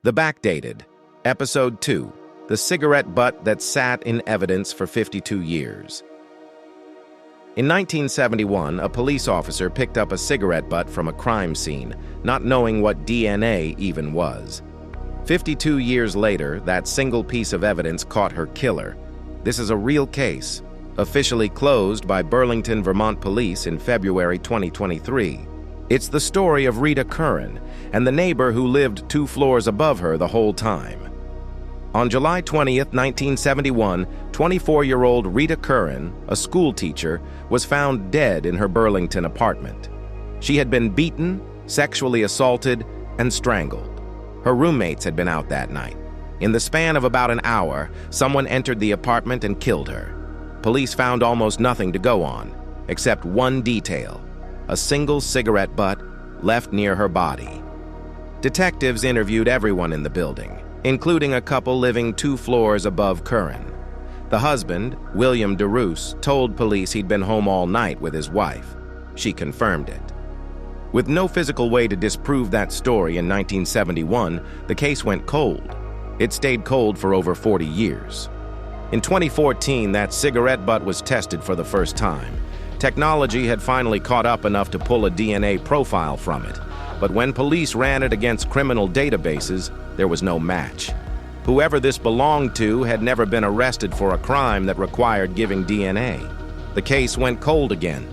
The Backdated, Episode 2, The Cigarette Butt That Sat in Evidence for 52 Years. In 1971, a police officer picked up a cigarette butt from a crime scene, not knowing what DNA even was. 52 years later, that single piece of evidence caught her killer. This is a real case, officially closed by Burlington, Vermont police in February 2023. It's the story of Rita Curran and the neighbor who lived 2 floors above her the whole time. On July 20th, 1971, 24-year-old Rita Curran, a schoolteacher, was found dead in her Burlington apartment. She had been beaten, sexually assaulted, and strangled. Her roommates had been out that night. In the span of about an hour, someone entered the apartment and killed her. Police found almost nothing to go on, except one detail: a single cigarette butt left near her body. Detectives interviewed everyone in the building, including a couple living 2 floors above Curran. The husband, William DeRoos, told police he'd been home all night with his wife. She confirmed it. With no physical way to disprove that story in 1971, the case went cold. It stayed cold for over 40 years. In 2014, that cigarette butt was tested for the first time. Technology had finally caught up enough to pull a DNA profile from it, but when police ran it against criminal databases, there was no match. Whoever this belonged to had never been arrested for a crime that required giving DNA. The case went cold again,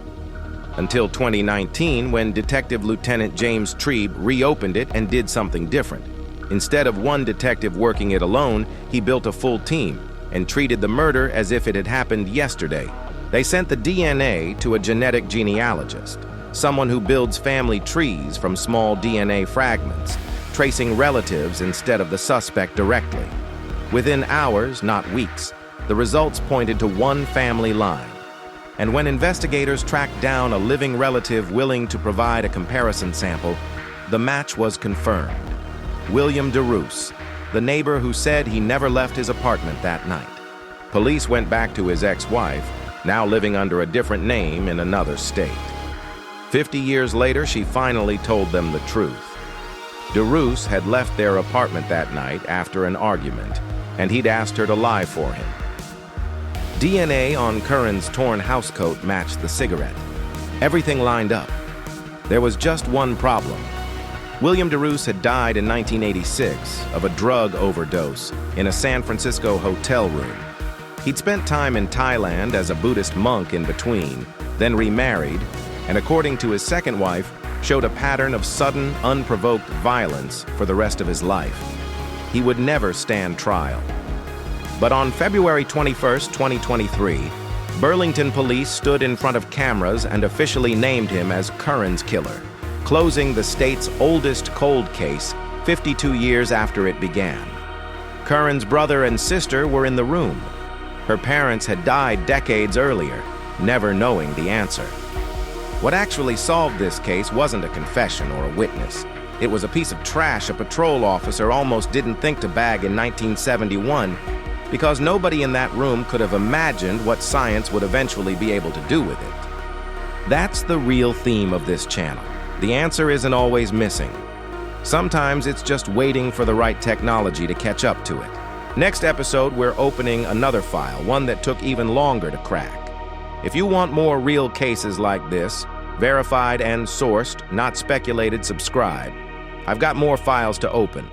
until 2019, when Detective Lieutenant James Trieb reopened it and did something different. Instead of one detective working it alone, he built a full team and treated the murder as if it had happened yesterday. They sent the DNA to a genetic genealogist, someone who builds family trees from small DNA fragments, tracing relatives instead of the suspect directly. Within hours, not weeks, the results pointed to one family line. And when investigators tracked down a living relative willing to provide a comparison sample, the match was confirmed. William DeRoos, the neighbor who said he never left his apartment that night. Police went back to his ex-wife, now living under a different name in another state. 50 years later, she finally told them the truth. DeRoos had left their apartment that night after an argument, and he'd asked her to lie for him. DNA on Curran's torn housecoat matched the cigarette. Everything lined up. There was just one problem. William DeRoos had died in 1986 of a drug overdose in a San Francisco hotel room. He'd spent time in Thailand as a Buddhist monk in between, then remarried, and according to his second wife, showed a pattern of sudden, unprovoked violence for the rest of his life. He would never stand trial. But on February 21, 2023, Burlington police stood in front of cameras and officially named him as Curran's killer, closing the state's oldest cold case 52 years after it began. Curran's brother and sister were in the room. Her parents had died decades earlier, never knowing the answer. What actually solved this case wasn't a confession or a witness. It was a piece of trash a patrol officer almost didn't think to bag in 1971, because nobody in that room could have imagined what science would eventually be able to do with it. That's the real theme of this channel. The answer isn't always missing. Sometimes it's just waiting for the right technology to catch up to it. Next episode, we're opening another file, one that took even longer to crack. If you want more real cases like this, verified and sourced, not speculated, subscribe. I've got more files to open.